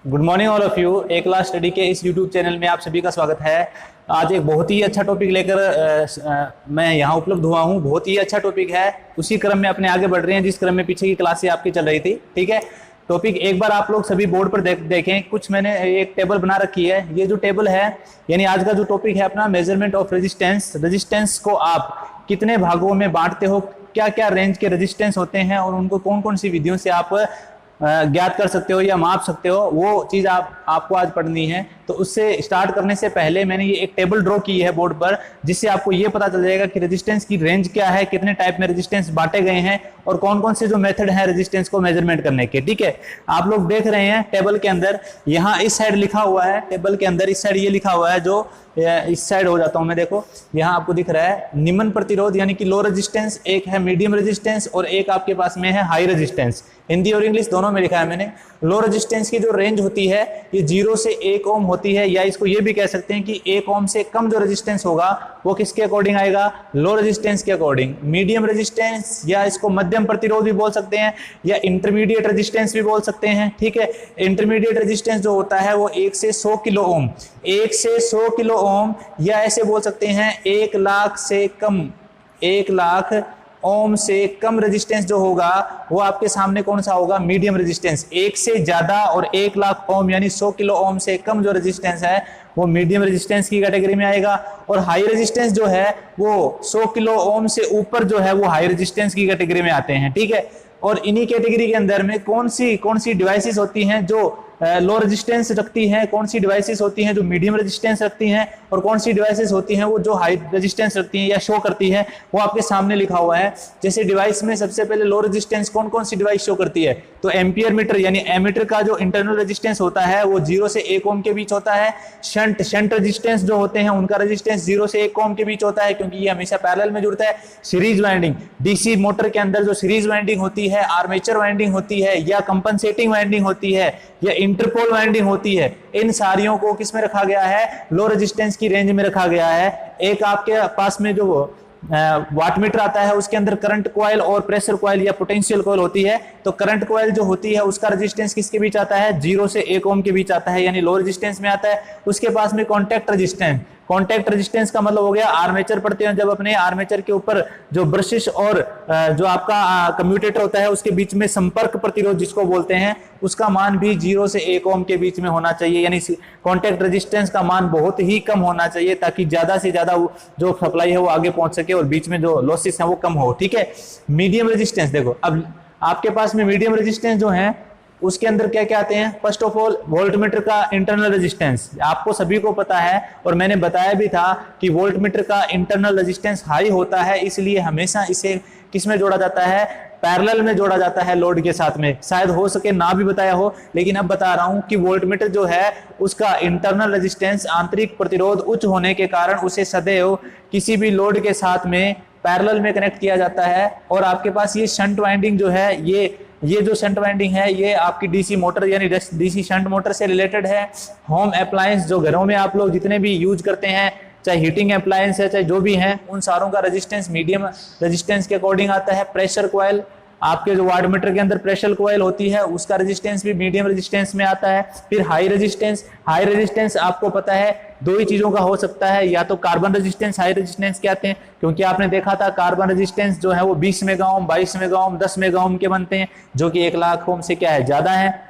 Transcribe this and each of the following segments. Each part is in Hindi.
Good morning all of you. A class study के इस यूट्यूब चैनल में आप सभी का स्वागत है। आज एक बहुत ही अच्छा टॉपिक लेकर मैं यहाँ उपलब्ध हुआ हूँ। बहुत ही अच्छा टॉपिक है, उसी क्रम में अपने आगे बढ़ रहे हैं जिस क्रम में पीछे की क्लासें आपकी चल रही थी। ठीक है, टॉपिक एक बार आप लोग सभी बोर्ड पर देखें। कुछ मैंने एक टेबल बना रखी है। ये जो टेबल है यानी आज का जो टॉपिक है अपना मेजरमेंट ऑफ रेजिस्टेंस। रेजिस्टेंस को आप कितने भागों में बांटते हो, क्या क्या रेंज के रेजिस्टेंस होते हैं और उनको कौन कौन सी विधियों से आप ज्ञात कर सकते हो या माप सकते हो, वो चीज आपको आज पढ़नी है। तो उससे स्टार्ट करने से पहले मैंने ये एक टेबल ड्रॉ की है बोर्ड पर, जिससे आपको ये पता चल जाएगा कि रेजिस्टेंस की रेंज क्या है, कितने टाइप में रेजिस्टेंस बांटे गए हैं और कौन कौन से जो मेथड है रेजिस्टेंस को मेजरमेंट करने के। ठीक है, आप लोग देख रहे हैं टेबल के अंदर यहाँ इस साइड लिखा हुआ है, टेबल के अंदर इस साइड ये लिखा हुआ है, जो इस साइड हो जाता हूं मैं, देखो यहाँ आपको दिख रहा है निम्न प्रतिरोध यानी कि लो रेजिस्टेंस, एक है मीडियम रेजिस्टेंस और एक आपके पास में है हाई रेजिस्टेंस। हिंदी और इंग्लिश दोनों में लिखा है मैंने। लो रेजिस्टेंस की जो रेंज होती है ये 0 से 1 ओम होती है, या इसको ये भी कह सकते हैं कि 1 ओम से कम जो रेजिस्टेंस होगा वो किसके अकॉर्डिंग आएगा, लो रेजिस्टेंस के अकॉर्डिंग। मीडियम रेजिस्टेंस या इसको मध्यम प्रतिरोध भी बोल सकते हैं या इंटरमीडिएट रेजिस्टेंस भी बोल सकते हैं। ठीक है, इंटरमीडिएट रेजिस्टेंस जो होता है वो 1 से 100 किलो ओम, 1 से 100 किलो ओम, या ऐसे बोल सकते हैं 1 लाख से कम, 1 लाख ओम से कम रेजिस्टेंस जो होगा वो आपके सामने कौन सा होगा, मीडियम रेजिस्टेंस। 1 से ज्यादा और 1 लाख ओम यानी 100 किलो ओम से कम जो रेजिस्टेंस है वो मीडियम रेजिस्टेंस की कैटेगरी में आएगा। और हाई रेजिस्टेंस जो है वो 100 किलो ओम से ऊपर जो है वो हाई रेजिस्टेंस की कैटेगरी में आते हैं। ठीक है, और इन्हीं कैटेगरी के अंदर में कौन सी डिवाइसेस होती हैं जो लो रेजिस्टेंस रखती हैं, कौन सी डिवाइसेस होती हैं जो मीडियम रेजिस्टेंस रखती हैं और कौन सी डिवाइसेस होती हैं वो जो हाई रेजिस्टेंस रखती हैं या शो करती है, वो आपके सामने लिखा हुआ है। जैसे डिवाइस में सबसे पहले लो रेजिस्टेंस कौन कौन सी डिवाइस शो करती है, तो एम्पियर मीटर यानी एमीटर का जो इंटरनल रेजिस्टेंस होता है वो 0 से 1 ओम के बीच होता है। शंट रेजिस्टेंस जो होते हैं उनका रेजिस्टेंस 0 से 1 ओम के बीच होता है, क्योंकि ये हमेशा पैरेलल में जुड़ता है। सीरीज वाइंडिंग, डीसी मोटर के अंदर जो सीरीज वाइंडिंग होती है, आर्मेचर वाइंडिंग होती है या कंपनसेटिंग वाइंडिंग होती है या इंटरपोल वाइंडिंग होती है, इन सारियों को किस में रखा गया है, लो रेजिस्टेंस की रेंज में रखा गया है। एक आपके पास में जो वाट मीटर आता है उसके अंदर करंट कॉइल और प्रेशर कॉइल या पोटेंशियल कॉइल होती है। तो करंट कॉइल जो होती है उसका रेजिस्टेंस किसके बीच आता है, 0 से 1 ओम के बीच आता है, यानी लो रेजिस्टेंस में आता है। उसके पास में कॉन्टैक्ट रेजिस्टेंस, कॉन्टैक्ट रेजिस्टेंस का मतलब हो गया आर्मेचर पढ़ते हैं जब अपने आर्मेचर के ऊपर जो ब्रशिश और जो आपका कम्यूटेटर होता है उसके बीच में संपर्क प्रतिरोध जिसको बोलते हैं, उसका मान भी 0 से 1 ओम के बीच में होना चाहिए, यानी कॉन्टैक्ट रेजिस्टेंस का मान बहुत ही कम होना चाहिए ताकि ज्यादा से ज्यादा जो सप्लाई है वो आगे पहुंच सके और बीच में जो लॉसेस है वो कम हो। ठीक है, मीडियम रेजिस्टेंस देखो, अब आपके पास में मीडियम रेजिस्टेंस जो है उसके अंदर क्या क्या आते हैं। फर्स्ट ऑफ ऑल वोल्टमीटर का इंटरनल रेजिस्टेंस, आपको सभी को पता है और मैंने बताया भी था कि वोल्टमीटर का इंटरनल रेजिस्टेंस हाई होता है, इसलिए हमेशा इसे किस में जोड़ा जाता है, पैरेलल में जोड़ा जाता है लोड के साथ में। शायद हो सके ना भी बताया हो, लेकिन अब बता रहा हूं कि वोल्टमीटर जो है उसका इंटरनल रेजिस्टेंस, आंतरिक प्रतिरोध उच्च होने के कारण उसे सदैव किसी भी लोड के साथ में पैरेलल में कनेक्ट किया जाता है। और आपके पास ये शंट वाइंडिंग जो है, ये जो शंट वाइंडिंग है ये आपकी डीसी मोटर यानी डीसी शंट मोटर से रिलेटेड है। होम अप्लायंस जो घरों में आप लोग जितने भी यूज करते हैं, चाहे हीटिंग अप्लायंस है चाहे जो भी हैं, उन सारों का रेजिस्टेंस मीडियम रेजिस्टेंस के अकॉर्डिंग आता है। प्रेशर कॉइल, आपके जो वाट मीटर के अंदर प्रेशर कॉइल होती है उसका रेजिस्टेंस भी मीडियम रेजिस्टेंस में आता है। फिर हाई रेजिस्टेंस आपको पता है दो ही चीजों का हो सकता है, या तो कार्बन रेजिस्टेंस हाई रेजिस्टेंस कहते हैं, क्योंकि आपने देखा था कार्बन रेजिस्टेंस जो है वो 20 mega ohm, 22 mega ohm, 10 mega ohm के बनते हैं, जो कि 1 लाख ओम से क्या है, ज्यादा है।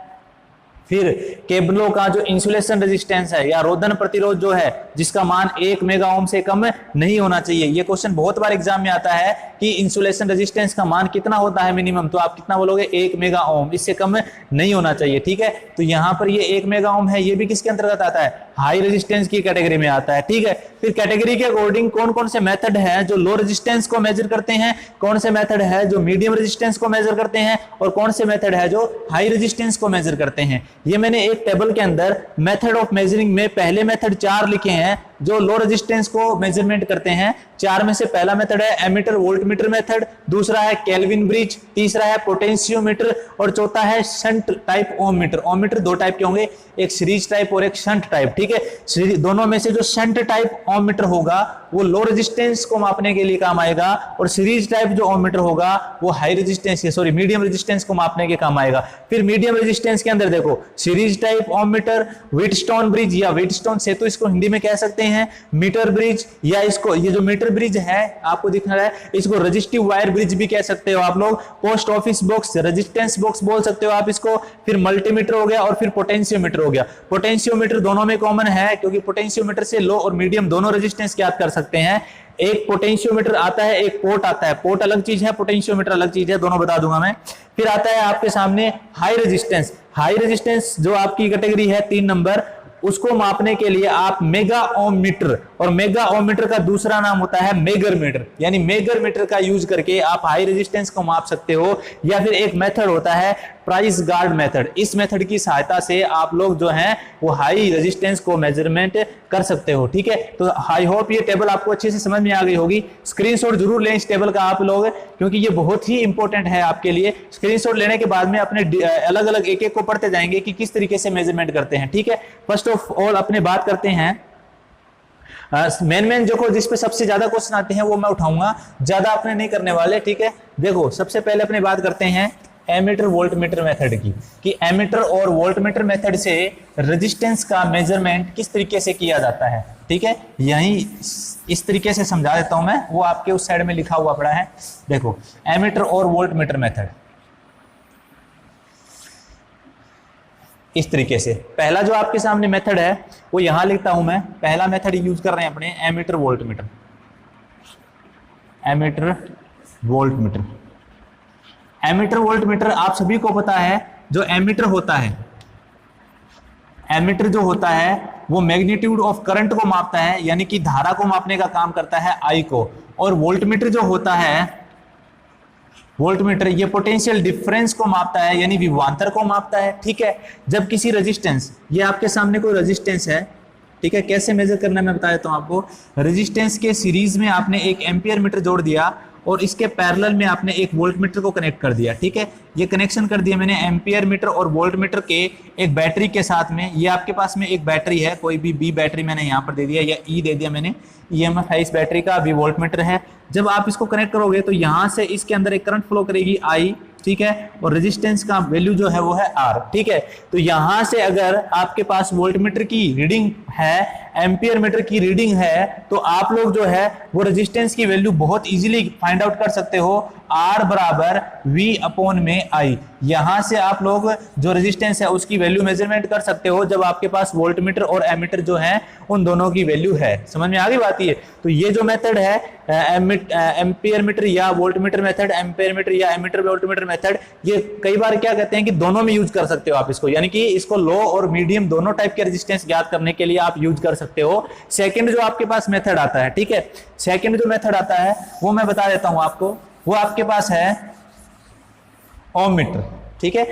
फिर केबलों का जो इंसुलेशन रेजिस्टेंस है या रोधन प्रतिरोध जो है जिसका मान 1 मेगा ओम से कम नहीं होना चाहिए। ये क्वेश्चन बहुत बार एग्जाम में आता है कि इंसुलेशन रेजिस्टेंस का मान कितना होता है मिनिमम, तो आप कितना बोलोगे, 1 मेगा ओम, इससे कम नहीं होना चाहिए। ठीक है, तो यहाँ पर ये 1 मेगा ओम है, ये भी किसके अंतर्गत आता है, हाई रेजिस्टेंस की कैटेगरी में आता है। ठीक है, फिर कैटेगरी के अकॉर्डिंग कौन कौन से मेथड है जो लो रेजिस्टेंस को मेजर करते हैं, कौन से मेथड है जो मीडियम रेजिस्टेंस को मेजर करते हैं और कौन से मेथड है जो हाई रेजिस्टेंस को मेजर करते हैं। ये मैंने एक टेबल के अंदर मेथड ऑफ मेजरिंग में पहले मेथड 4 लिखे हैं जो लो रेजिस्टेंस को मेजरमेंट करते हैं। चार में से पहला मेथड है एमीटर वोल्टमीटर मेथड, दूसरा है केल्विन ब्रिज, तीसरा है पोटेंशियोमीटर और चौथा है शंट टाइप ओम मीटर। ओम मीटर दो टाइप के होंगे, एक सीरीज टाइप और एक शंट टाइप, ठीक है। दोनों में से जो शंट टाइप ओम मीटर होगा वो लो रेजिस्टेंस को मापने के लिए काम आएगा, और सीरीज टाइप जो ओम मीटर होगा वो हाई रेजिस्टेंस मीडियम रेजिस्टेंस को मापने के काम आएगा। फिर मीडियम रेजिस्टेंस के अंदर देखो सीरीज टाइप ओम मीटर, व्हीटस्टोन ब्रिज या व्हीटस्टोन सेतु इसको हिंदी में कह सकते हैं, मीटर ब्रिज, या इसको ये जो मीटर ब्रिज है आपको दिख रहा है इसको रजिस्टिव वायर ब्रिज भी कह सकते हो आप लोग, post office box, resistance box बोल सकते हो आप इसको। फिर मल्टीमीटर हो गया और फिर पोटेंशियोमीटर हो गया। पोटेंशियोमीटर दोनों में कॉमन है क्योंकि पोटेंशियोमीटर से लो और मीडियम दोनों रेजिस्टेंस ज्ञात कर सकते हैं। एक पोटेंशियोमीटर आता है, एक पोर्ट आता है। पोर्ट अलग चीज है, पोटेंशियोमीटर अलग चीज है, दोनों बता दूंगा मैं। फिर आता है आपके सामने हाई रेजिस्टेंस। हाई रेजिस्टेंस जो आपकी कैटेगरी है 3 नंबर, उसको मापने के लिए आप मेगा ओम मीटर, और मेगा ओम मीटर का दूसरा नाम होता है मेगर मीटर, यानी मेगर मीटर का यूज करके आप हाई रेजिस्टेंस को माप सकते हो। या फिर एक मेथड होता है प्राइस गार्ड मेथड। इस मेथड की सहायता से आप लोग जो हैं वो हाई रेजिस्टेंस को मेजरमेंट कर सकते हो, ठीक है। तो आई होप ये टेबल आपको अच्छे से समझ में आ गई होगी। स्क्रीनशॉट जरूर लें इस टेबल का आप लोग, क्योंकि ये बहुत ही इंपॉर्टेंट है आपके लिए। स्क्रीनशॉट लेने के बाद में अपने अलग अलग एक एक को पढ़ते जाएंगे कि किस तरीके से मेजरमेंट करते हैं, ठीक है। फर्स्ट ऑफ ऑल अपने बात करते हैं मेन जो जिस पे सबसे ज्यादा क्वेश्चन आते हैं वो मैं उठाऊंगा, ज्यादा अपने नहीं करने वाले, ठीक है। देखो सबसे पहले अपने बात करते हैं एमीटर वोल्टमीटर मेथड की, कि एमीटर और वोल्टमीटर मेथड से रेजिस्टेंस का मेजरमेंट किस तरीके से किया जाता है, ठीक है। यही इस तरीके से समझा देता हूं मैं, वो आपके उस साइड में लिखा हुआ पड़ा है। देखो एमीटर और वोल्टमीटर मेथड इस तरीके से, पहला जो आपके सामने मेथड है वो यहां लिखता हूं मैं। पहला मेथड यूज कर रहे हैं अपने ammeter voltmeter, ammeter voltmeter. Ammeter voltmeter आप सभी को पता है, जो एमीटर होता है, एमीटर जो होता है वो मैग्नीट्यूड ऑफ करंट को मापता है, यानी कि धारा को मापने का काम करता है आई को। और वोल्टमीटर जो होता है, वोल्टमीटर ये पोटेंशियल डिफरेंस को मापता है, यानी विभवांतर को मापता है, ठीक है। जब किसी रेजिस्टेंस, ये आपके सामने कोई रेजिस्टेंस है, ठीक है, कैसे मेजर करना है मैं बता देता हूं आपको। रेजिस्टेंस के सीरीज में आपने एक एम्पियर मीटर जोड़ दिया और इसके पैरेलल में आपने एक वोल्ट मीटर को कनेक्ट कर दिया, ठीक है। ये कनेक्शन कर दिया मैंने एम्पियर मीटर और वोल्ट मीटर के एक बैटरी के साथ में। ये आपके पास में एक बैटरी है, कोई भी बी बैटरी मैंने यहाँ पर दे दिया, या ई दे दिया मैंने, ईएमएफ है इस बैटरी का, बी वोल्ट मीटर है। जब आप इसको कनेक्ट करोगे तो यहाँ से इसके अंदर एक करंट फ्लो करेगी आई, ठीक है, और रेजिस्टेंस का वैल्यू जो है वो है आर, ठीक है। तो यहां से अगर आपके पास वोल्टमीटर की रीडिंग है, एम्पियर मीटर की रीडिंग है, तो आप लोग जो है वो रेजिस्टेंस की वैल्यू बहुत इजीली फाइंड आउट कर सकते हो। आर बराबर वी अपॉन में आई, यहां से आप लोग जो रेजिस्टेंस है उसकी वैल्यू मेजरमेंट कर सकते हो जब आपके पास वोल्टमीटर और एमीटर जो है उन दोनों की वैल्यू है। समझ में आ गई बात ये। तो ये जो मेथड है एम्पियर मीटर या वोल्टमीटर मेथड, एम्पियर मीटर या एमीटर वोल्टमीटर मेथड, ये कई बार क्या कहते हैं कि दोनों में यूज कर सकते हो आप इसको, यानी कि इसको लो और मीडियम दोनों टाइप के रेजिस्टेंस ज्ञात करने के लिए आप यूज कर सकते हो। सेकंड जो आपके पास मेथड आता है, ठीक है, सेकंड जो मेथड आता है वो मैं बता देता हूं आपको, वो आपके पास है ओम मीटर, ठीक है।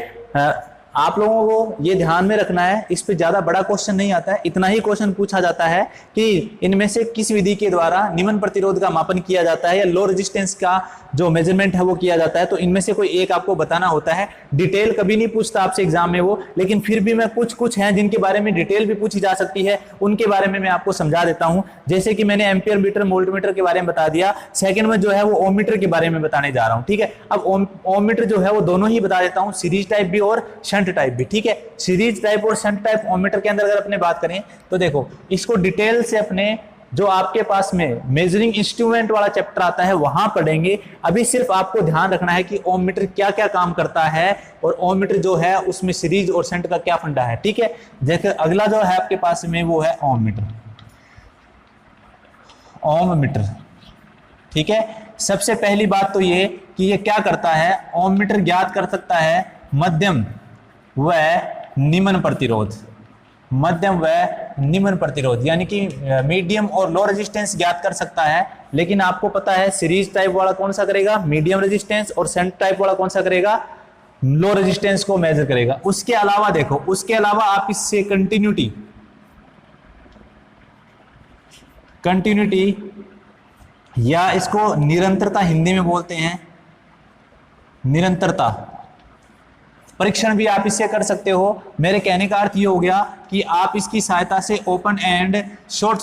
आप लोगों को ये ध्यान में रखना है, इस पे ज्यादा बड़ा क्वेश्चन नहीं आता है, इतना ही क्वेश्चन पूछा जाता है कि इनमें से किस विधि के द्वारा निम्न प्रतिरोध का मापन किया जाता है या लो रेजिस्टेंस का जो मेजरमेंट है वो किया जाता है। तो इनमें से कोई एक आपको बताना होता है। डिटेल कभी नहीं पूछता आपसे एग्जाम में वो, लेकिन फिर भी मैं कुछ हैं जिनके बारे में डिटेल भी पूछी जा सकती है, उनके बारे में मैं आपको समझा देता हूं। जैसे कि मैंने एम्पियर मीटर वोल्टमीटर के बारे में बता दिया, सेकंड में जो है वो ओम मीटर के बारे में बताने जा रहा हूं, ठीक है। अब ओम मीटर जो है वो दोनों ही बता देता हूं, सीरीज टाइप भी और शंट टाइप भी, ठीक है। सीरीज टाइप और शंट टाइप ओम मीटर के अंदर अगर अपने बात करें तो देखो इसको डिटेल से अपने जो आपके पास में मेजरिंग इंस्ट्रूमेंट वाला चैप्टर आता है वहां पढ़ेंगे। अभी सिर्फ आपको ध्यान रखना है कि ओम मीटर क्या क्या काम करता है और ओम मीटर जो है उसमें सीरीज और शंट का क्या फंडा है, ठीक है। देखिए अगला जो है आपके पास में वो है ओम मीटर, ओम मीटर, ठीक है। सबसे पहली बात तो ये कि ये क्या करता है, ओम मीटर ज्ञात कर सकता है मध्यम व निम्न प्रतिरोध, मध्यम व निम्न प्रतिरोध, यानी कि मीडियम और लो रेजिस्टेंस ज्ञात कर सकता है। लेकिन आपको पता है सीरीज टाइप वाला कौन सा करेगा, मीडियम रेजिस्टेंस, और शंट टाइप वाला कौन सा करेगा, लो रेजिस्टेंस को मेजर करेगा। उसके अलावा देखो, उसके अलावा आप इससे कंटिन्यूटी, कंटिन्यूटी या इसको निरंतरता हिंदी में बोलते हैं, निरंतरता परीक्षण भी आप इससे कर सकते हो। मेरे कहने का अर्थ ये हो गया कि आप इसकी सहायता से ओपन एंड शॉर्ट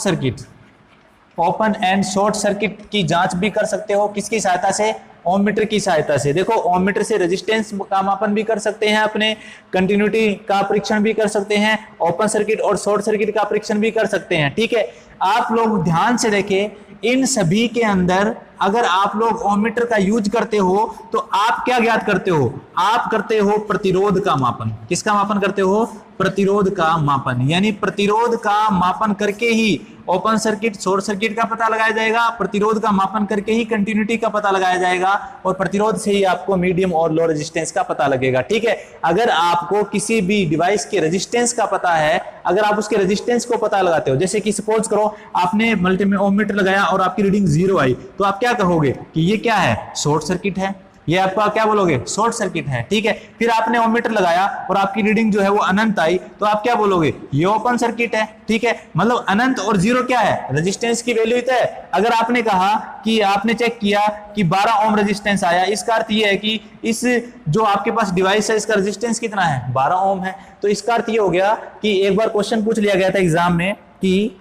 सर्किट की जांच भी कर सकते हो। किसकी सहायता से? ओम मीटर की सहायता से। देखो ओम मीटर से रेजिस्टेंस का मापन भी कर सकते हैं, अपने कंटिन्यूटी का परीक्षण भी कर सकते हैं, ओपन सर्किट और शॉर्ट सर्किट का परीक्षण भी कर सकते हैं। ठीक है, आप लोग ध्यान से देखें, इन सभी के अंदर अगर आप लोग ओम मीटर का यूज करते हो तो आप क्या ज्ञात करते हो? आप करते हो प्रतिरोध का मापन। किसका मापन करते हो? प्रतिरोध का मापन। यानी प्रतिरोध का मापन करके ही ओपन सर्किट शॉर्ट सर्किट का पता लगाया जाएगा, प्रतिरोध का मापन करके ही कंटिन्यूटी का पता लगाया जाएगा, और प्रतिरोध से ही आपको मीडियम और लो रेजिस्टेंस का पता लगेगा। ठीक है, अगर आपको किसी भी डिवाइस के रेजिस्टेंस का पता है, अगर आप उसके रेजिस्टेंस को पता लगाते हो, जैसे कि सपोज करो आपने मल्टी ओम मीटर लगाया और आपकी रीडिंग 0 आई, तो आप क्या कहोगे कि ये क्या है? शॉर्ट सर्किट है। ये आपका क्या बोलोगे? शॉर्ट सर्किट है। ठीक है, फिर आपने ओम मीटर लगाया और आपकी रीडिंग जो है वो अनंत आई, तो आप क्या बोलोगे? ये ओपन सर्किट है। ठीक है, मतलब अनंत और 0 क्या है? रेजिस्टेंस की वैल्यू है। अगर आपने कहा कि आपने चेक किया कि 12 ओम रेजिस्टेंस आया, इसका अर्थ ये है कि इस जो आपके पास डिवाइस है इसका रेजिस्टेंस कितना है? 12 ओम है। तो इसका अर्थ ये हो गया कि एक बार क्वेश्चन पूछ लिया गया था एग्जाम में कि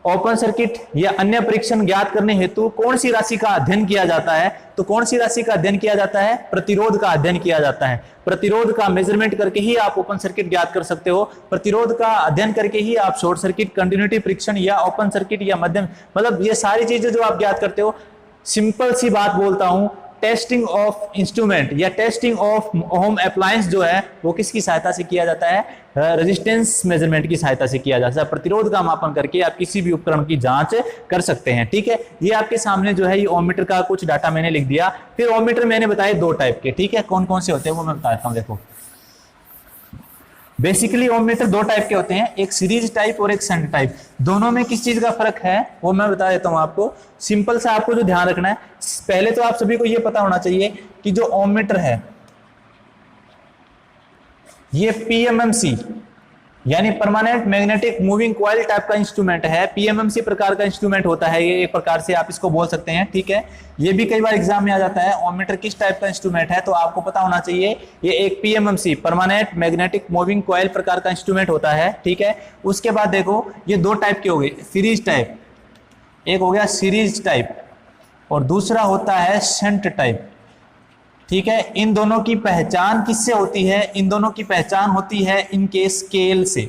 ओपन सर्किट या अन्य परीक्षण ज्ञात करने हेतु कौन सी राशि का अध्ययन किया जाता है? तो कौन सी राशि का अध्ययन किया जाता है? प्रतिरोध का अध्ययन किया जाता है। प्रतिरोध का मेजरमेंट करके ही आप ओपन सर्किट ज्ञात कर सकते हो। प्रतिरोध का अध्ययन करके ही आप शॉर्ट सर्किट, कंटिन्यूटी परीक्षण या ओपन सर्किट या मध्यम, मतलब ये सारी चीजें जो आप ज्ञात करते हो। सिंपल सी बात बोलता हूं, टेस्टिंग ऑफ इंस्ट्रूमेंट या टेस्टिंग ऑफ होम अप्लायंस जो है वो किसकी सहायता से किया जाता है? रेजिस्टेंस मेजरमेंट की सहायता से किया जाता है। प्रतिरोध का मापन करके आप किसी भी उपकरण की जांच कर सकते हैं। ठीक है, ये आपके सामने जो है ये ओम मीटर का कुछ डाटा मैंने लिख दिया। फिर ओम मीटर मैंने बताए 2 टाइप के। ठीक है, कौन कौन से होते हैं वो मैं बताता हूं। देखो बेसिकली ओम मीटर 2 टाइप के होते हैं, एक सीरीज टाइप और एक शंट टाइप। दोनों में किस चीज का फर्क है वो मैं बता देता हूं आपको। सिंपल सा आपको जो ध्यान रखना है, पहले तो आप सभी को ये पता होना चाहिए कि जो ओम मीटर है ये पीएमएमसी यानी permanent magnetic moving coil type का इंस्ट्रूमेंट है। पीएमएमसी प्रकार का इंस्ट्रूमेंट होता है ये, एक प्रकार से आप इसको बोल सकते हैं। ठीक है, ये भी कई बार एग्जाम में आ जाता है, ओम मीटर किस टाइप का इंस्ट्रूमेंट है, तो आपको पता होना चाहिए ये एक PMMC permanent magnetic moving coil प्रकार का इंस्ट्रूमेंट होता है। ठीक है, उसके बाद देखो ये 2 टाइप के हो गए, सीरीज टाइप, एक हो गया सीरीज टाइप और दूसरा होता है शंट टाइप। ठीक है, इन दोनों की पहचान किससे होती है? इन दोनों की पहचान होती है इनके स्केल से।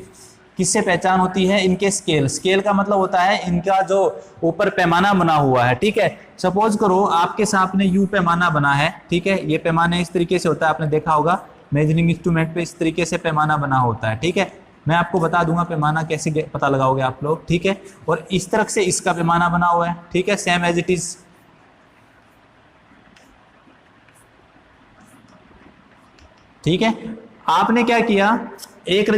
किससे पहचान होती है? इनके स्केल। स्केल का मतलब होता है इनका जो ऊपर पैमाना बना हुआ है। ठीक है, सपोज करो आपके सामने यू पैमाना बना है। ठीक है, ये पैमाने इस तरीके से होता है, आपने देखा होगा मेजरिंग इंस्ट्रूमेंट पे इस तरीके से पैमाना बना होता है। ठीक है, मैं आपको बता दूंगा पैमाना कैसे पता लगाओगे आप लोग। ठीक है, और इस तरफ से इसका पैमाना बना हुआ है। ठीक है, सेम एज इट इज। ठीक है, आपने क्या किया, एक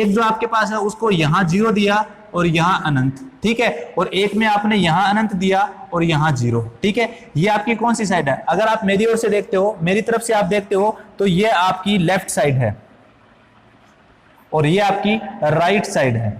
जो आपके पास है उसको यहां 0 दिया और यहां अनंत। ठीक है, और एक में आपने यहां अनंत दिया और यहां 0। ठीक है, ये आपकी कौन सी साइड है? अगर आप मेरी ओर से देखते हो, मेरी तरफ से आप देखते हो तो ये आपकी लेफ्ट साइड है और ये आपकी राइट साइड है।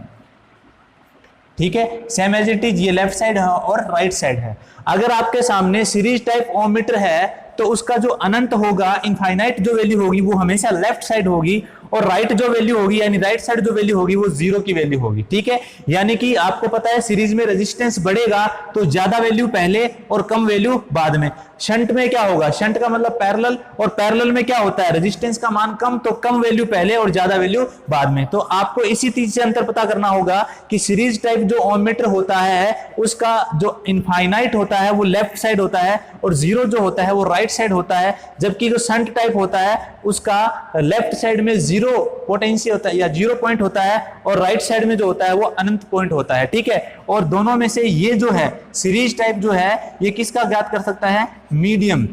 ठीक है, सेम एज इट इज, ये लेफ्ट साइड है और राइट साइड है। अगर आपके सामने सीरीज टाइप ओम मीटर है तो उसका जो अनंत होगा, इनफाइनाइट जो वैल्यू होगी वो हमेशा लेफ्ट साइड होगी, और राइट जो वैल्यू होगी यानी राइट साइड जो वैल्यू होगी वो 0 की वैल्यू होगी। ठीक है, यानी कि आपको पता है सीरीज में रेजिस्टेंस बढ़ेगा तो ज्यादा वैल्यू पहले और कम वैल्यू बाद में। शंट में क्या होगा? शंट का मतलब पैरेलल, और पैरेलल में क्या होता है? रेजिस्टेंस का मान कम तो कम वैल्यू पहले और ज्यादा वैल्यू बाद में। तो आपको इसी चीज से अंतर पता करना होगा कि सीरीज टाइप जो ओम मीटर होता है उसका जो इनफाइनाइट होता है वो लेफ्ट साइड होता है और 0 जो होता है वो राइट साइड होता है, जबकि जो शंट टाइप होता है उसका लेफ्ट साइड में 0 पोटेंशियल होता है या 0 पॉइंट होता है और राइट साइड में जो होता है वो अनंत पॉइंट होता है। ठीक है, और दोनों में से ये जो है सीरीज टाइप जो है ये किसका ज्ञात कर सकता है? मीडियम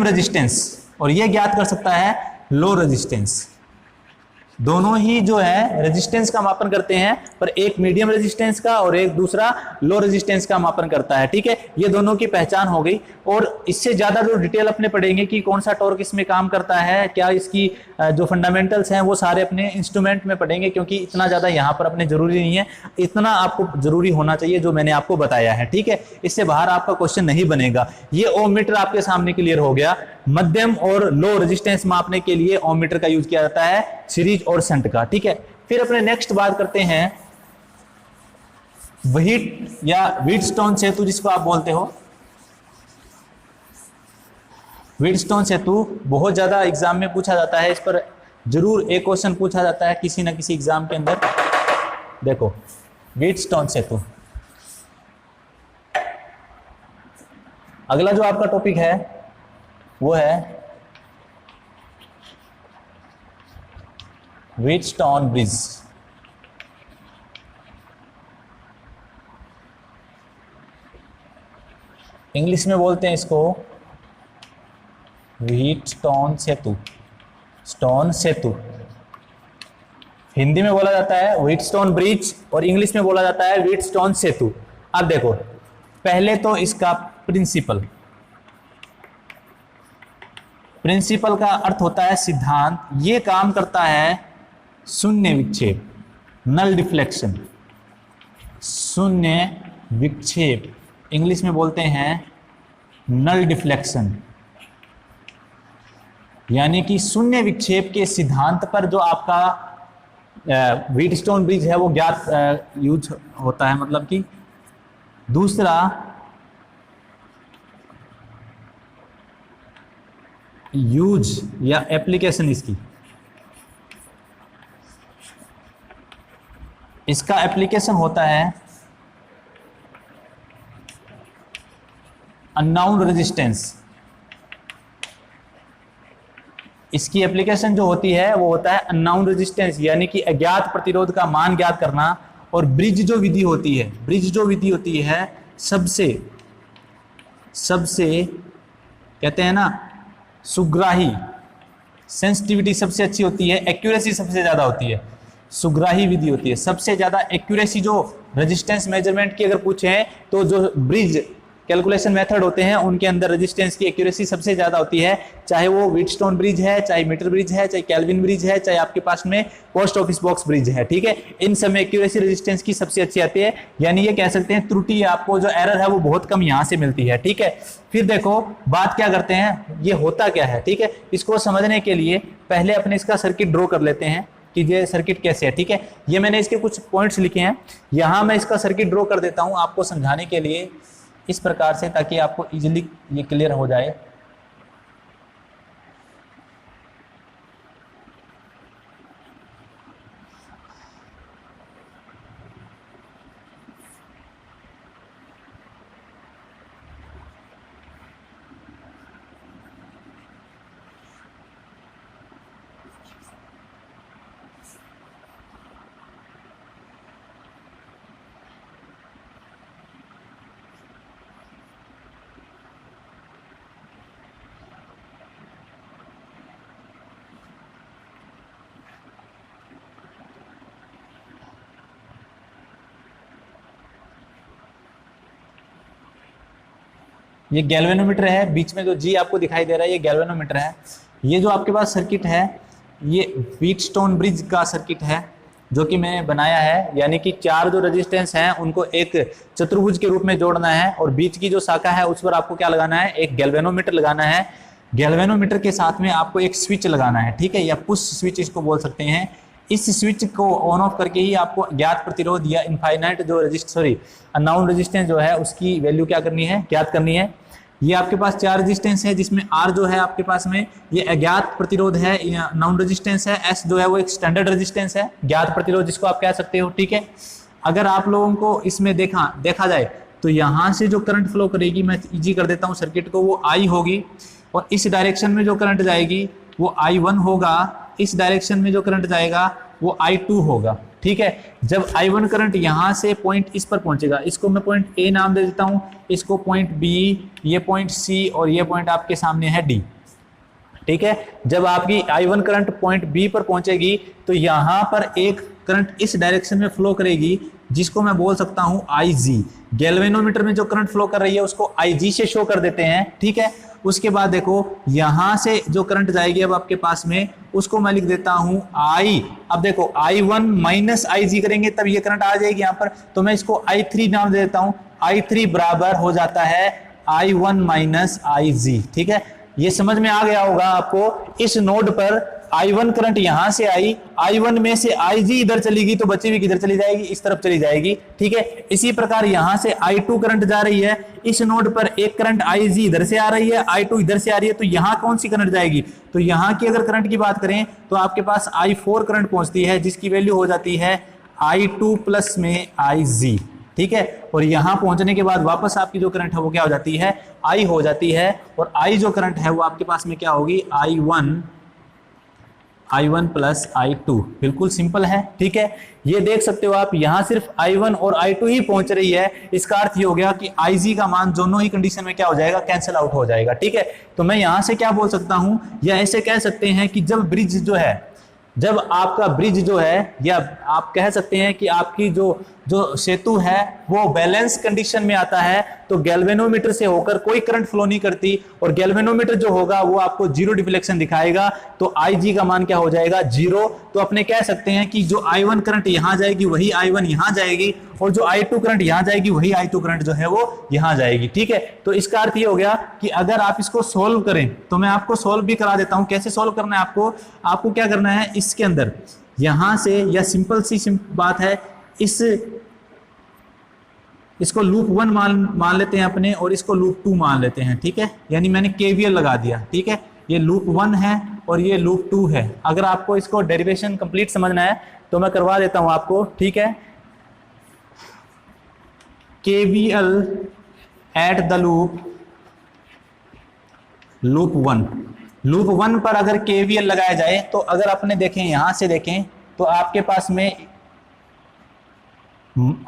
रेजिस्टेंस, और ये ज्ञात कर सकता है लो रेजिस्टेंस। दोनों ही जो है रेजिस्टेंस का मापन करते हैं, पर एक मीडियम रेजिस्टेंस का और एक दूसरा लो रेजिस्टेंस का मापन करता है। ठीक है, ये दोनों की पहचान हो गई। और इससे ज्यादा जो डिटेल अपने पढ़ेंगे कि कौन सा टॉर्क इसमें काम करता है, क्या इसकी जो फंडामेंटल्स हैं वो सारे अपने इंस्ट्रूमेंट में पढ़ेंगे, क्योंकि इतना ज्यादा यहाँ पर अपने जरूरी नहीं है, इतना आपको जरूरी होना चाहिए जो मैंने आपको बताया है। ठीक है, इससे बाहर आपका क्वेश्चन नहीं बनेगा। ये ओम मीटर आपके सामने क्लियर हो गया। मध्यम और लो रेजिस्टेंस मापने के लिए ओम मीटर का यूज किया जाता है, सीरीज और शंट का। ठीक है, फिर अपने नेक्स्ट बात करते हैं व्हीट या व्हीटस्टोन सेतु, जिसको आप बोलते हो। व्हीटस्टोन सेतु बहुत ज्यादा एग्जाम में पूछा जाता है, इस पर जरूर एक क्वेश्चन पूछा जाता है किसी ना किसी एग्जाम के अंदर। देखो व्हीटस्टोन सेतु। अगला जो आपका टॉपिक है वो है व्हीटस्टोन ब्रिज। इंग्लिश में बोलते हैं इसको व्हीटस्टोन सेतु, स्टोन सेतु। हिंदी में बोला जाता है व्हीटस्टोन ब्रिज और इंग्लिश में बोला जाता है व्हीटस्टोन सेतु। अब देखो, पहले तो इसका प्रिंसिपल का अर्थ होता है सिद्धांत। ये काम करता है शून्य विक्षेप, नल डिफ्लेक्शन। शून्य विक्षेप इंग्लिश में बोलते हैं नल डिफ्लेक्शन, यानी कि शून्य विक्षेप के सिद्धांत पर जो आपका व्हीटस्टोन ब्रिज है वो ज्ञात यूज होता है। मतलब कि दूसरा यूज या एप्लीकेशन इसका एप्लीकेशन होता है अननोन रेजिस्टेंस। इसकी एप्लीकेशन जो होती है वो होता है अननोन रेजिस्टेंस, यानी कि अज्ञात प्रतिरोध का मान ज्ञात करना। और ब्रिज जो विधि होती है सबसे कहते हैं ना सुग्राही, सेंसिटिविटी सबसे अच्छी होती है, एक्यूरेसी सबसे ज्यादा होती है, सुग्राही विधि होती है। सबसे ज्यादा एक्यूरेसी जो रेजिस्टेंस मेजरमेंट की अगर पूछे तो जो ब्रिज कैलकुलेशन मेथड होते हैं उनके अंदर रेजिस्टेंस की एक्यूरेसी सबसे ज्यादा होती है, चाहे वो व्हीटस्टोन ब्रिज है, चाहे मीटर ब्रिज है, चाहे केल्विन ब्रिज है, चाहे आपके पास में पोस्ट ऑफिस बॉक्स ब्रिज है। ठीक है, इन सब में एक्यूरेसी रेजिस्टेंस की सबसे अच्छी आती है, यानी ये कह सकते हैं त्रुटि आपको जो एरर है वो बहुत कम यहां से मिलती है। ठीक है, फिर देखो बात क्या करते हैं, ये होता क्या है। ठीक है, इसको समझने के लिए पहले अपने इसका सर्किट ड्रॉ कर लेते हैं कि ये सर्किट कैसे है। ठीक है, ये मैंने इसके कुछ पॉइंट्स लिखे हैं, यहां मैं इसका सर्किट ड्रॉ कर देता हूं आपको समझाने के लिए इस प्रकार से, ताकि आपको इजीली ये क्लियर हो जाए। ये गैल्वेनोमीटर है, बीच में जो जी आपको दिखाई दे रहा है ये गैल्वेनोमीटर है। ये जो आपके पास सर्किट है ये व्हीटस्टोन ब्रिज का सर्किट है जो कि मैंने बनाया है, यानी कि चार जो रेजिस्टेंस हैं उनको एक चतुर्भुज के रूप में जोड़ना है और बीच की जो शाखा है उस पर आपको क्या लगाना है, एक गैल्वेनोमीटर लगाना है। गैल्वेनोमीटर के साथ में आपको एक स्विच लगाना है, ठीक है, या पुश स्विच इसको बोल सकते हैं। इस स्विच को ऑन ऑफ करके ही आपको ज्ञात प्रतिरोध या इनफाइनाइट जो अननोन रेजिस्टेंस जो है उसकी वैल्यू क्या करनी है, ज्ञात करनी है। ये आपके पास चार रेजिस्टेंस है जिसमें आर जो है आपके पास में ये अज्ञात प्रतिरोध है, नॉन रेजिस्टेंस है, एस जो है वो एक स्टैंडर्ड रेजिस्टेंस है, ज्ञात प्रतिरोध जिसको आप कह सकते हो। ठीक है, अगर आप लोगों को इसमें देखा जाए तो यहाँ से जो करंट फ्लो करेगी, मैं इजी कर देता हूँ सर्किट को, वो आई होगी और इस डायरेक्शन में जो करंट जाएगी वो I1 होगा, इस डायरेक्शन में जो करंट जाएगा वो I2 होगा। ठीक है, जब I1 करंट यहां से पॉइंट इस पर पहुंचेगा, इसको मैं पॉइंट A नाम दे देता हूं, इसको पॉइंट B, ये पॉइंट C और ये पॉइंट आपके सामने है D। ठीक है। जब आपकी I1 करंट पॉइंट बी पर पहुंचेगी तो यहां पर एक करंट इस डायरेक्शन में फ्लो करेगी जिसको मैं बोल सकता हूं IG। गैल्वेनोमीटर में जो करंट फ्लो कर रही है उसको IG से शो कर देते हैं, ठीक है। उसके बाद देखो यहां से जो करंट जाएगी अब आपके पास में उसको मैं लिख देता हूं I। अब देखो I1 माइनस IG करेंगे तब ये करंट आ जाएगी यहां पर, तो मैं इसको I3 नाम दे देता हूं। I3 बराबर हो जाता है I1 माइनस IG, ठीक है। ये समझ में आ गया होगा आपको। इस नोड पर I1 करंट यहां से आई, I1 में से IG इधर चलेगी तो बची हुई किधर चली जाएगी, इस तरफ चली जाएगी, ठीक है। इसी प्रकार यहां से I2 करंट जा रही है, इस नोड पर एक करंट IG इधर से आ रही है, I2 इधर से आ रही है, तो यहां कौन सी करंट जाएगी, तो यहां की अगर करंट की बात करें तो आपके पास I4 करंट पहुंचती है जिसकी वैल्यू हो जाती है I2 प्लस में IG, ठीक है। और यहां पहुंचने के बाद वापस आपकी जो करंट है वो क्या हो जाती है, I हो जाती है। और I जो करंट है वो आपके पास में क्या होगी, I1 प्लस I2। बिल्कुल सिंपल है, ठीक है। ये देख सकते हो आप यहां सिर्फ I1 और I2 ही पहुंच रही है, इसका अर्थ ये हो गया कि IG का मान दोनों ही कंडीशन में क्या हो जाएगा, कैंसिल आउट हो जाएगा, ठीक है। तो मैं यहां से क्या बोल सकता हूं, या ऐसे कह सकते हैं कि जब ब्रिज जो है, जब आपका ब्रिज जो है, या आप कह सकते हैं कि आपकी जो सेतु है वो बैलेंस कंडीशन में आता है, तो गैल्वेनोमीटर से होकर कोई करंट फ्लो नहीं करती और गैल्वेनोमीटर जो होगा वो आपको जीरो डिफ्लेक्शन दिखाएगा, तो IG का मान क्या हो जाएगा, जीरो। तो अपने कह सकते हैं कि जो I1 करंट यहां जाएगी वही I1 यहां जाएगी, और जो I2 करंट यहां जाएगी वही I2 करंट जो है वो यहां जाएगी, ठीक है। तो इसका अर्थ ये हो गया कि अगर आप इसको सोल्व करें तो मैं आपको सोल्व भी करा देता हूं। कैसे सोल्व करना है आपको क्या करना है, इसके अंदर यहां से, या सिंपल सी बात है, इसको लूप 1 मान लेते हैं अपने, और इसको लूप 2 मान लेते हैं, ठीक है। यानी मैंने KVL लगा दिया, ठीक है। ये लूप 1 है और ये लूप 2 है। अगर आपको इसको डेरिवेशन कंप्लीट समझना है तो मैं करवा देता हूं आपको, ठीक है। KVL एट द लूप 1 पर अगर KVL लगाया जाए तो अगर अपने देखें, यहां से देखें तो आपके पास में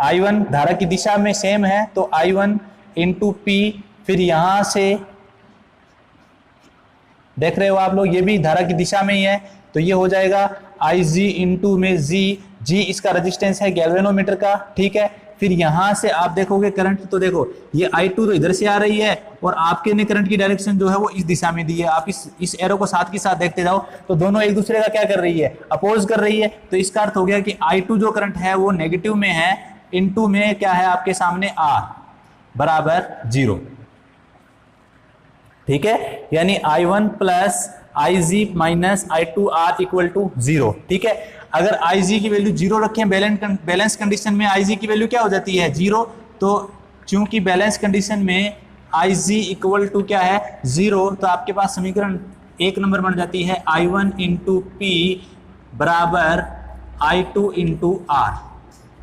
I1 धारा की दिशा में सेम है, तो I1 इंटू P, फिर यहां से देख रहे हो आप लोग ये भी धारा की दिशा में ही है, तो ये हो जाएगा IG इंटू में G इसका रेजिस्टेंस है गैल्वेनोमीटर का, ठीक है। फिर यहां से आप देखोगे करंट, तो देखो ये I2 तो इधर से आ रही है और आपके ने करंट की डायरेक्शन जो है वो इस दिशा में दी है। आप इस एरो को साथ के साथ देखते जाओ तो दोनों एक दूसरे का क्या कर रही है, अपोज कर रही है। तो इसका अर्थ हो गया कि I2 जो करंट है वो नेगेटिव में है, इनटू में क्या है आपके सामने R बराबर 0, ठीक है। यानी I1 plus IG minus I2R equal to 0, ठीक है। अगर IG की वैल्यू 0 रखें, बैलेंस कंडीशन में IG की वैल्यू क्या हो जाती है, 0। तो चूंकि बैलेंस कंडीशन में IG इक्वल टू क्या है, 0, तो आपके पास समीकरण 1 नंबर बन जाती है I1 इंटू P बराबर I2 इंटू R।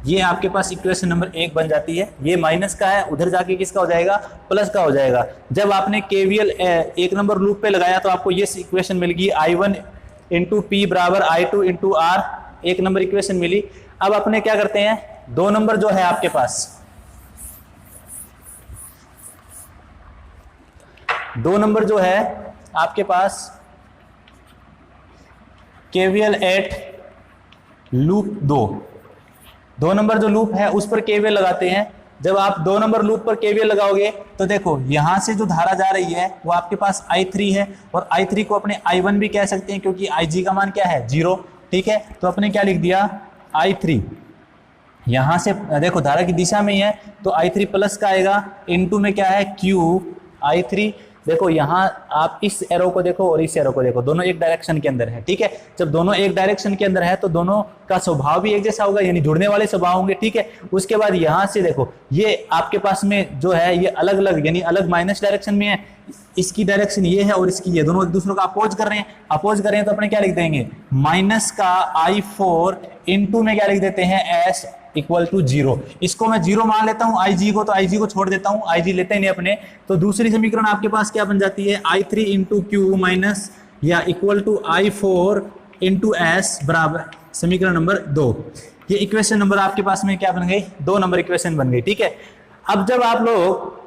ये आपके पास इक्वेशन नंबर 1 बन जाती है। ये माइनस का है, उधर जाके किसका हो जाएगा, प्लस का हो जाएगा। जब आपने KVL 1 नंबर लूप पे लगाया तो आपको ये इक्वेशन मिल गई, I1 इंटू P बराबर I2 into R, 1 number equation मिली। अब अपने क्या करते हैं, 2 नंबर जो है आपके पास, 2 नंबर जो है आपके पास KVL एट लूप 2 नंबर जो लूप है उस पर KVL लगाते हैं। जब आप 2 नंबर लूप पर KVL लगाओगे तो देखो यहां से जो धारा जा रही है वो आपके पास I3 है, और I3 को अपने I1 भी कह सकते हैं क्योंकि IG का मान क्या है, 0, ठीक है। तो अपने क्या लिख दिया, I3, यहां से देखो धारा की दिशा में ही है तो I3 प्लस का आएगा, इनटू में क्या है Q I3। देखो यहां आप इस एरो को देखो और इस एरो को देखो, दोनों एक डायरेक्शन के अंदर है, ठीक है। जब दोनों एक डायरेक्शन के अंदर है तो दोनों का स्वभाव भी एक जैसा होगा, यानी जुड़ने वाले स्वभाव होंगे, ठीक है। उसके बाद यहां से देखो ये आपके पास में जो है ये अलग अलग, यानी अलग माइनस डायरेक्शन में है, इसकी डायरेक्शन ये है और इसकी ये, दोनों एक दूसरे को अपोज कर रहे हैं। अपोज कर रहे हैं तो अपने क्या लिख देंगे, माइनस का I4 इंटू में क्या लिख देते हैं, S इक्वल टू 0। इसको मैं 0 मान लेता हूं IG को, तो IG को छोड़ देता हूं, IG लेते नहीं अपने। तो दूसरी समीकरण आपके पास क्या बन जाती है, I3 इंटू Q माइनस या equal to I4 into S बराबर समीकरण नंबर 2। ये इक्वेशन नंबर आपके पास में क्या बन गई, 2 नंबर इक्वेशन बन गई, ठीक है। अब जब आप लोग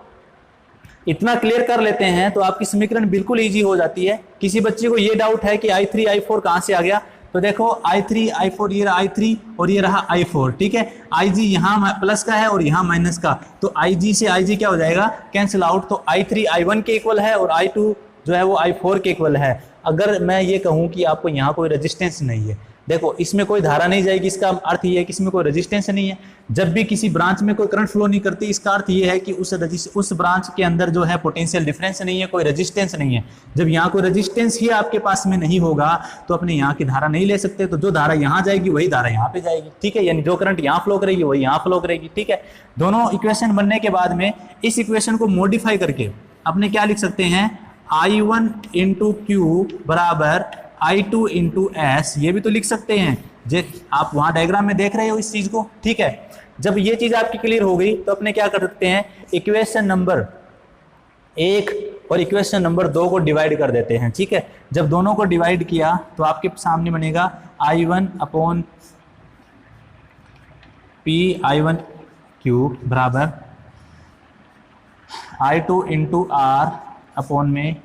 इतना क्लियर कर लेते हैं तो आपकी समीकरण बिल्कुल इजी हो जाती है। किसी बच्चे को ये डाउट है कि I3 I4 कहां से आ गया, तो देखो I3 I4, ये रहा I3 और ये रहा I4, ठीक है। IG यहाँ प्लस का है और यहाँ माइनस का, तो IG से IG क्या हो जाएगा, कैंसिल आउट। तो I3 I1 के इक्वल है और I2 जो है वो I4 के इक्वल है। अगर मैं ये कहूँ कि आपको यहाँ कोई रेजिस्टेंस नहीं है, देखो इसमें कोई धारा नहीं जाएगी, इसका अर्थ ये है कि इसमें कोई रेजिस्टेंस नहीं है। जब भी किसी ब्रांच में कोई करंट फ्लो नहीं करती, इसका अर्थ ये है कि उस ब्रांच के अंदर जो है पोटेंशियल डिफरेंस नहीं है, कोई रेजिस्टेंस नहीं है। जब यहाँ कोई रेजिस्टेंस ही आपके पास में नहीं होगा तो अपने यहाँ की धारा नहीं ले सकते, तो जो धारा यहाँ जाएगी वही धारा यहाँ पे जाएगी, ठीक है। यानी जो करंट यहाँ फ्लो करेगी वही यहाँ फ्लो करेगी, ठीक है। दोनों इक्वेशन बनने के बाद में इस इक्वेशन को मॉडिफाई करके अपने क्या लिख सकते हैं, I1 इंटू क्यू बराबर I2 इंटू एस, ये भी तो लिख सकते हैं। आप वहां डायग्राम में देख रहे हो इस चीज को, ठीक है। जब ये चीज आपकी क्लियर हो गई तो अपने क्या कर सकते हैं, इक्वेशन नंबर 1 और इक्वेशन नंबर 2 को डिवाइड कर देते हैं, ठीक है। जब दोनों को डिवाइड किया तो आपके सामने बनेगा I1 upon P I1 cube बराबर I2 इंटू R अपॉन में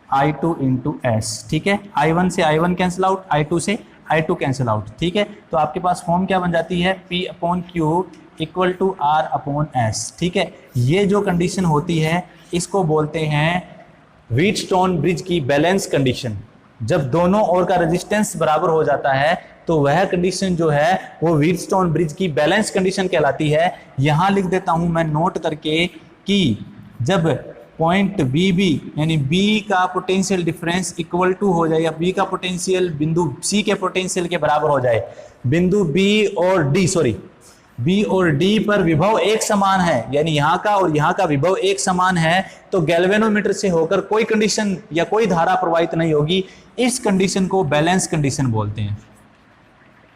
I2 इंटू एस, ठीक है। I1 से I1 कैंसिल आउट, I2 से I2 कैंसिल आउट, ठीक है। तो आपके पास फॉर्म क्या बन जाती है, P upon Q equal to R upon S, ठीक है। ये जो कंडीशन होती है इसको बोलते हैं व्हीटस्टोन ब्रिज की बैलेंस कंडीशन। जब दोनों ओर का रेजिस्टेंस बराबर हो जाता है तो वह कंडीशन जो है वो व्हीटस्टोन ब्रिज की बैलेंस कंडीशन कहलाती है। यहां लिख देता हूं मैं नोट करके कि जब पॉइंट बी यानी बी का पोटेंशियल डिफरेंस इक्वल टू हो जाए, या बी का पोटेंशियल बिंदु सी के पोटेंशियल के बराबर हो जाए, बिंदु बी और डी पर विभव एक समान है, यानी यहाँ का और यहाँ का विभव एक समान है, तो गैल्वेनोमीटर से होकर कोई कंडीशन या कोई धारा प्रवाहित नहीं होगी। इस कंडीशन को बैलेंस कंडीशन बोलते हैं,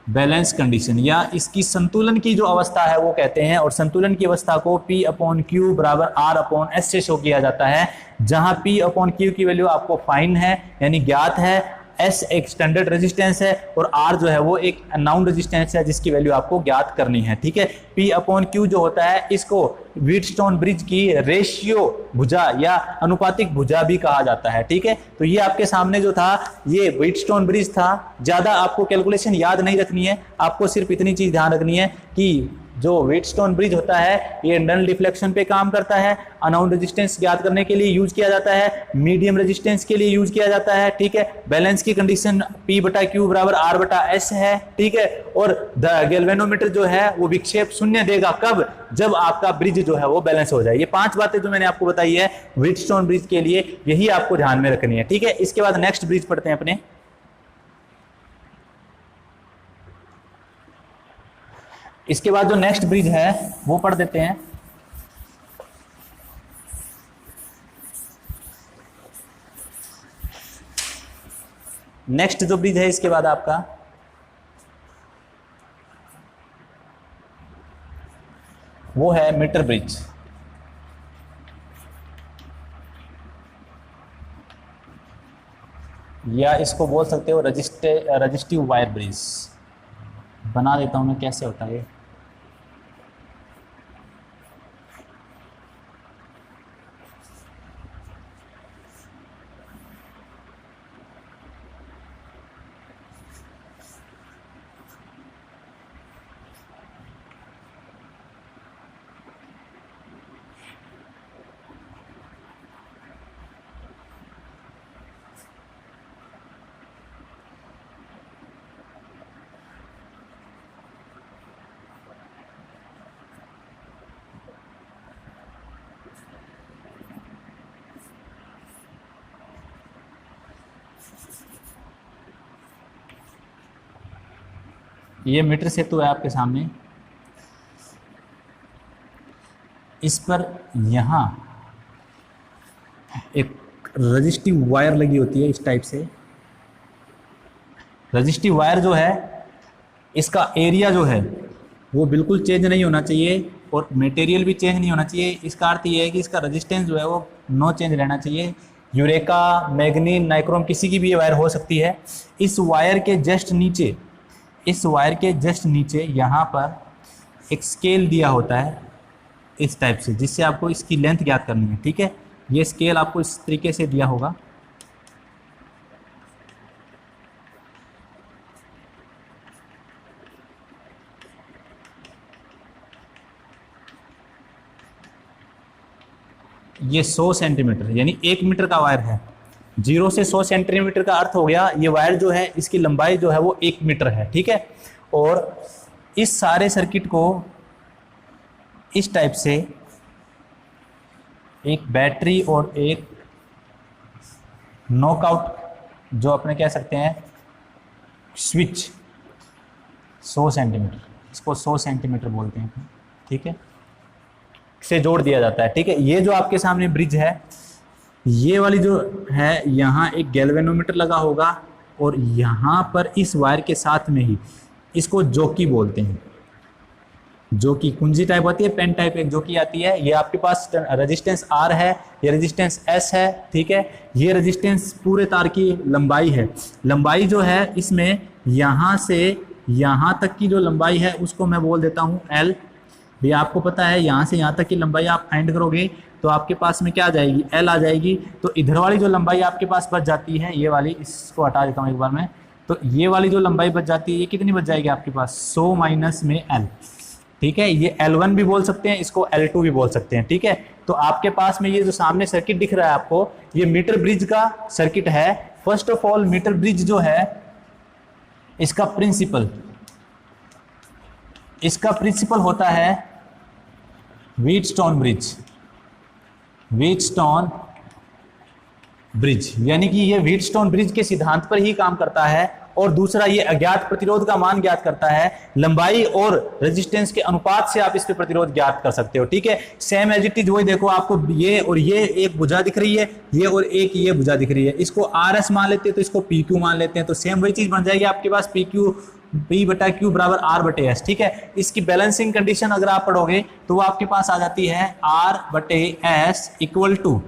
बैलेंस कंडीशन, या इसकी संतुलन की जो अवस्था है वो कहते हैं। और संतुलन की अवस्था को P अपॉन क्यू बराबर R अपॉन एस से शो किया जाता है, जहां P अपॉन क्यू की वैल्यू आपको फाइन है यानी ज्ञात है, S एक स्टैंडर्ड रेजिस्टेंस है और R जो है वो एक अननोन रेजिस्टेंस है जिसकी वैल्यू आपको ज्ञात करनी है, ठीक है। P अपॉन क्यू जो होता है इसको व्हीटस्टोन ब्रिज की रेशियो भुजा या अनुपातिक भुजा भी कहा जाता है, ठीक है। तो ये आपके सामने जो था ये व्हीटस्टोन ब्रिज था। ज्यादा आपको कैलकुलेशन याद नहीं रखनी है, आपको सिर्फ इतनी चीज ध्यान रखनी है कि जो व्हीटस्टोन ब्रिज होता है ये नल डिफ्लेक्शन पे काम करता है, अननोन रेजिस्टेंस ज्ञात करने के लिए यूज किया जाता है, मीडियम रेजिस्टेंस के लिए यूज किया जाता है, ठीक है। बैलेंस की कंडीशन P बटा क्यू बराबर R बटा एस है, ठीक है। और द गैल्वेनोमीटर जो है वो विक्षेप शून्य देगा, कब, जब आपका ब्रिज जो है वो बैलेंस हो जाए। ये 5 बातें जो मैंने आपको बताई है व्हीटस्टोन ब्रिज के लिए, यही आपको ध्यान में रखनी है, ठीक है। इसके बाद नेक्स्ट ब्रिज पढ़ते हैं अपने। इसके बाद जो नेक्स्ट ब्रिज है वो पढ़ देते हैं। नेक्स्ट जो ब्रिज है इसके बाद आपका वो है मीटर ब्रिज, या इसको बोल सकते हो रजिस्टिव वायर ब्रिज। बना देता हूं मैं, कैसे होता है ये। ये मीटर सेतु है आपके सामने, इस पर यहाँ एक रजिस्टिव वायर लगी होती है इस टाइप से। रजिस्टिव वायर जो है इसका एरिया जो है वो बिल्कुल चेंज नहीं होना चाहिए और मटेरियल भी चेंज नहीं होना चाहिए। इसका अर्थ ये है कि इसका रेजिस्टेंस जो है वो नो चेंज रहना चाहिए। यूरेका, मैग्नीन, नाइक्रोम किसी की भी ये वायर हो सकती है। इस वायर के जस्ट नीचे यहाँ पर एक स्केल दिया होता है इस टाइप से, जिससे आपको इसकी लेंथ ज्ञात करनी है, ठीक है। ये स्केल आपको इस तरीके से दिया होगा। ये 100 सेंटीमीटर यानी 1 मीटर का वायर है। 0 से 100 सेंटीमीटर का अर्थ हो गया ये वायर जो है इसकी लंबाई जो है वो 1 मीटर है, ठीक है। और इस सारे सर्किट को इस टाइप से एक बैटरी और एक नॉकआउट जो अपने कह सकते हैं स्विच 100 सेंटीमीटर, इसको 100 सेंटीमीटर बोलते हैं, ठीक है, से जोड़ दिया जाता है, ठीक है। ये जो आपके सामने ब्रिज है, ये वाली जो है यहाँ एक गैल्वेनोमीटर लगा होगा और यहाँ पर इस वायर के साथ में ही इसको जोकी बोलते हैं। जोकी कुंजी टाइप होती है, पेन टाइप एक जोकी आती है। ये आपके पास रेजिस्टेंस R है, ये रेजिस्टेंस S है, ठीक है। ये रेजिस्टेंस पूरे तार की लंबाई है। लंबाई जो है इसमें यहाँ से यहाँ तक की जो लंबाई है उसको मैं बोल देता हूँ L। भैया आपको पता है यहाँ से यहाँ तक की लंबाई आप फाइंड करोगे तो आपके पास में क्या आ जाएगी, L आ जाएगी। तो इधर वाली जो लंबाई आपके पास बच जाती है, ये वाली, इसको हटा देता हूँ एक बार मैं, तो ये वाली जो लंबाई बच जाती है ये कितनी बच जाएगी आपके पास, 100 माइनस में L, ठीक है। ये L1 भी बोल सकते हैं, इसको L2 भी बोल सकते हैं, ठीक है। तो आपके पास में ये जो सामने सर्किट दिख रहा है आपको, ये मीटर ब्रिज का सर्किट है। First of all metre bridge जो है इसका प्रिंसिपल होता है व्हीटस्टोन ब्रिज, यानी कि ये व्हीटस्टोन ब्रिज के सिद्धांत पर ही काम करता है। और दूसरा, ये अज्ञात प्रतिरोध का मान ज्ञात करता है। लंबाई और रेजिस्टेंस के अनुपात से आप इस पे प्रतिरोध ज्ञात कर सकते हो, ठीक है। सेम एज इट इज वही, देखो आपको ये और ये एक भुजा दिख रही है, ये और एक ये भुजा दिख रही है, इसको RS मान लेते हैं तो इसको PQ मान लेते हैं, तो सेम वही चीज बन जाएगी आपके पास, P/Q बराबर R/S, ठीक है। इसकी बैलेंसिंग कंडीशन अगर आप पढ़ोगे तो वो आपके पास आ जाती है R/S equal to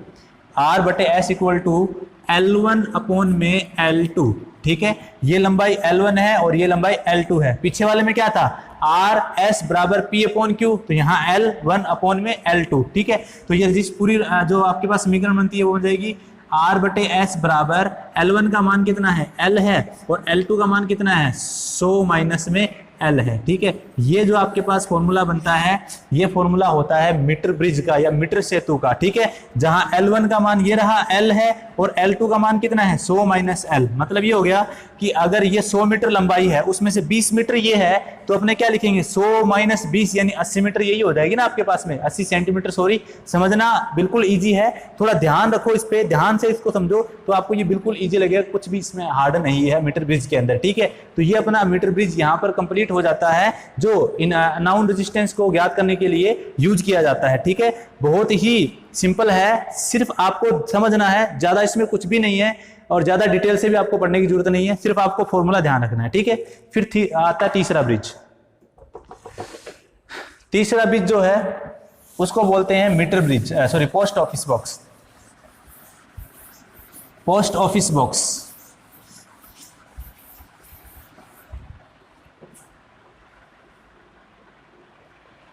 L1 upon में L2, ठीक है। ये लंबाई L1 है और ये लंबाई L2 है। पीछे वाले में क्या था, RS बराबर P/Q, तो यहाँ L1 अपॉन में L2, ठीक है। तो ये जिस पूरी जो आपके पास समीकरण बनती है वो हो जाएगी R/S बराबर L1 का मान कितना है, L है, और L2 का मान कितना है, 100 माइनस में L है, ठीक है। ये जो आपके पास फॉर्मूला बनता है, ये फॉर्मूला होता है मीटर ब्रिज का या मीटर सेतु का, ठीक है। जहां L1 का मान ये रहा L है और L2 का मान कितना है, 100 माइनस L। मतलब ये हो गया कि अगर ये 100 मीटर लंबाई है, उसमें से 20 मीटर ये है, तो अपने क्या लिखेंगे, 100 माइनस 20 यानी 80 मीटर, यही हो जाएगी ना आपके पास में, 80 सेंटीमीटर, सॉरी। समझना बिल्कुल ईजी है, थोड़ा ध्यान रखो इस पे, ध्यान से इसको समझो तो आपको ये बिल्कुल ईजी लगेगा, कुछ भी इसमें हार्ड नहीं है मीटर ब्रिज के अंदर, ठीक है। तो ये अपना मीटर ब्रिज यहाँ पर कंप्लीट हो जाता है, जो इन अननोन रेजिस्टेंस को ज्ञात करने के लिए यूज किया जाता है, ठीक है। बहुत ही सिंपल है, सिर्फ आपको समझना है, ज्यादा इसमें कुछ भी नहीं है और ज्यादा डिटेल से भी आपको पढ़ने की जरूरत नहीं है, सिर्फ आपको फॉर्मूला ध्यान रखना है, ठीक है। फिर आता है तीसरा ब्रिज। तीसरा ब्रिज जो है उसको बोलते हैं metre bridge, sorry post office box. Post office box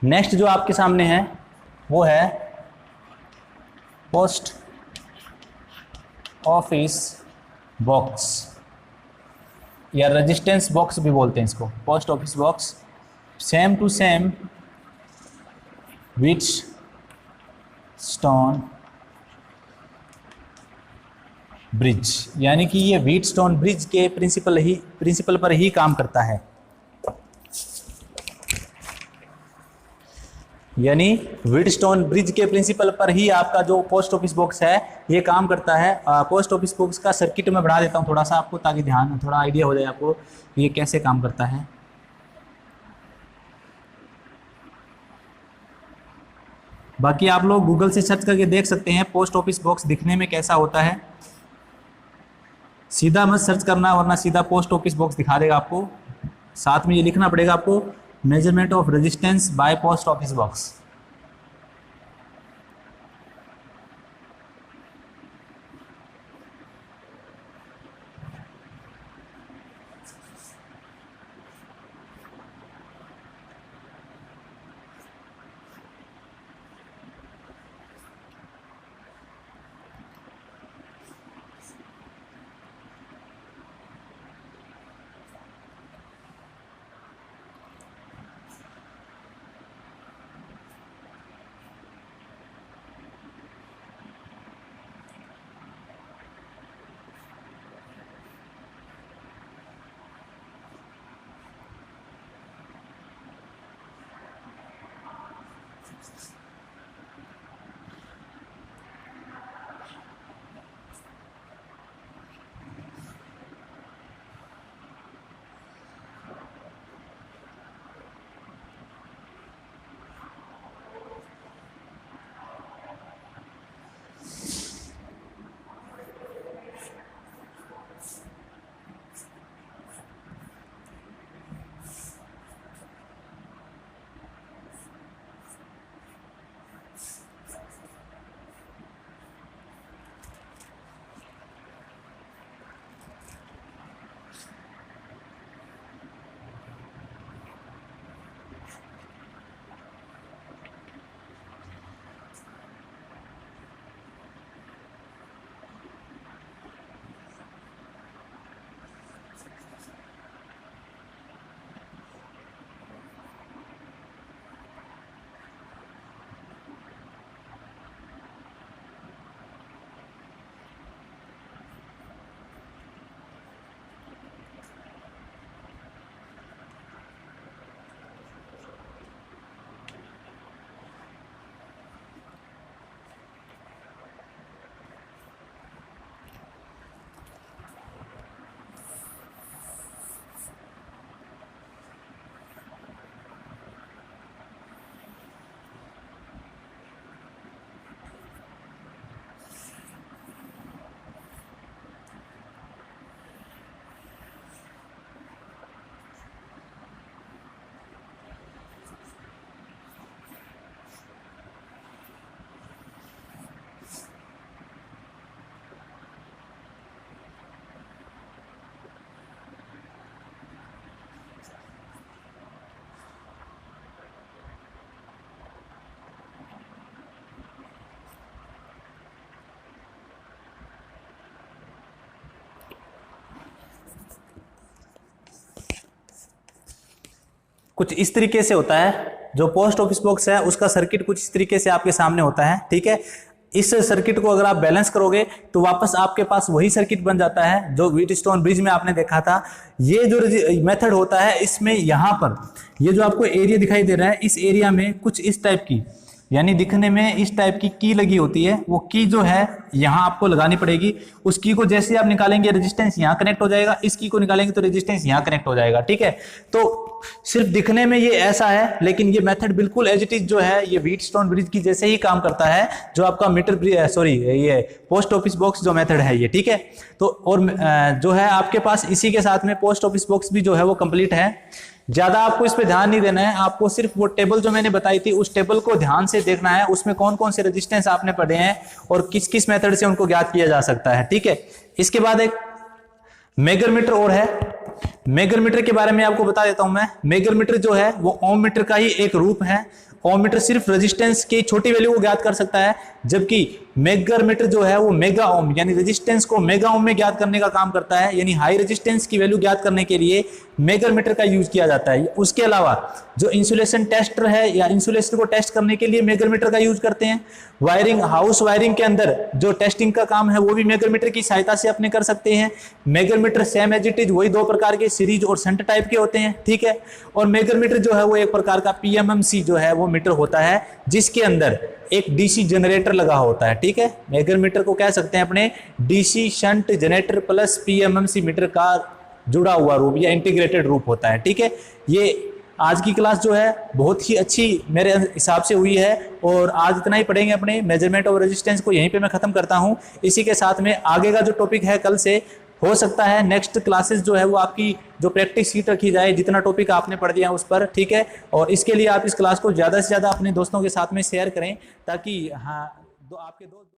next जो आपके सामने है वो है पोस्ट ऑफिस बॉक्स या रेजिस्टेंस बॉक्स भी बोलते हैं इसको, post office box. Same to same Wheatstone bridge, यानी कि ये व्हीटस्टोन ब्रिज के प्रिंसिपल पर ही काम करता है। यानी व्हीटस्टोन ब्रिज के प्रिंसिपल पर ही आपका जो पोस्ट ऑफिस बॉक्स है ये काम करता है। पोस्ट ऑफिस बॉक्स का सर्किट मैं बढ़ा देता हूँ थोड़ा सा आपको, ताकि ध्यान थोड़ा आइडिया हो जाए आपको ये कैसे काम करता है। बाकी आप लोग गूगल से सर्च करके देख सकते हैं पोस्ट ऑफिस बॉक्स दिखने में कैसा होता है। सीधा मत सर्च करना वरना सीधा पोस्ट ऑफिस बॉक्स दिखा देगा आपको। साथ में ये लिखना पड़ेगा आपको, measurement of resistance by post office box. कुछ इस तरीके से होता है। जो पोस्ट ऑफिस बॉक्स है उसका सर्किट कुछ इस तरीके से आपके सामने होता है, ठीक है। इस सर्किट को अगर आप बैलेंस करोगे तो वापस आपके पास वही सर्किट बन जाता है जो व्हीटस्टोन ब्रिज में आपने देखा था। ये जो मेथड होता है इसमें यहाँ पर ये जो आपको एरिया दिखाई दे रहा है, इस एरिया में कुछ इस टाइप की, यानी दिखने में इस टाइप की लगी होती है। वो की जो है यहाँ आपको लगानी पड़ेगी। उस की को जैसे आप निकालेंगे रेजिस्टेंस यहाँ कनेक्ट हो जाएगा, इस की को निकालेंगे तो रेजिस्टेंस यहाँ कनेक्ट हो जाएगा, ठीक है। तो सिर्फ दिखने में ये ऐसा है, लेकिन ये मेथड बिल्कुल एज इट इज जो है ये व्हीटस्टोन ब्रिज की जैसे ही काम करता है जो आपका ये पोस्ट ऑफिस बॉक्स जो मेथड है ये, ठीक है। तो और जो है आपके पास इसी के साथ में पोस्ट ऑफिस बॉक्स भी जो है वो कंप्लीट है। ज्यादा आपको इस पे ध्यान नहीं देना है, आपको सिर्फ वो टेबल जो मैंने बताई थी उस टेबल को ध्यान से देखना है, उसमें कौन कौन से रेजिस्टेंस आपने पढ़े हैं और किस किस मेथड से उनको ज्ञात किया जा सकता है, ठीक है। इसके बाद एक मेगर मीटर और है। मेगर मीटर के बारे में आपको बता देता हूं मैं। मेगर मीटर जो है वो ओम मीटर का ही एक रूप है। ओम मीटर सिर्फ रेजिस्टेंस की छोटी वैल्यू को ज्ञात कर सकता है, जबकि मेगर मीटर जो है वो मेगा ओम यानी रेजिस्टेंस को मेगा ओम में ज्ञात करने का काम करता है। यानी हाई रेजिस्टेंस की वैल्यू ज्ञात करने के लिए मेगर मीटर का यूज किया जाता है। उसके अलावा जो इंसुलेशन टेस्टर है या इंसुलेशन को टेस्ट करने के लिए मेगर मीटर का यूज करते हैं। वायरिंग, हाउस वायरिंग के अंदर जो टेस्टिंग का काम है वो भी मेगर मीटर की सहायता से अपने कर सकते हैं। Megger meter same as it is वही दो प्रकार के सीरीज और शंट टाइप के होते हैं, ठीक है। और मेगर मीटर जो है वो एक प्रकार का पीएमएमसी जो है वो मीटर होता है जिसके अंदर एक डीसी जनरेटर लगा होता है, ठीक है। मेगर मीटर को कह सकते हैं अपने DC shunt generator plus PMMC meter का जुड़ा हुआ रूप या इंटीग्रेटेड रूप होता है, ठीक है। ये आज की क्लास जो है बहुत ही अच्छी मेरे हिसाब से हुई है और आज इतना ही पढ़ेंगे। अपने मेजरमेंट ऑफ रेजिस्टेंस को यहीं पे मैं खत्म करता हूं। इसी के साथ में आगे का जो टॉपिक है कल से हो सकता है नेक्स्ट क्लासेस जो है वो आपकी जो प्रैक्टिस शीट रखी जाए जितना टॉपिक आपने पढ़ दिया उस पर, ठीक है। और इसके लिए आप इस क्लास को ज़्यादा से ज़्यादा अपने दोस्तों के साथ में शेयर करें ताकि आपके दोस्त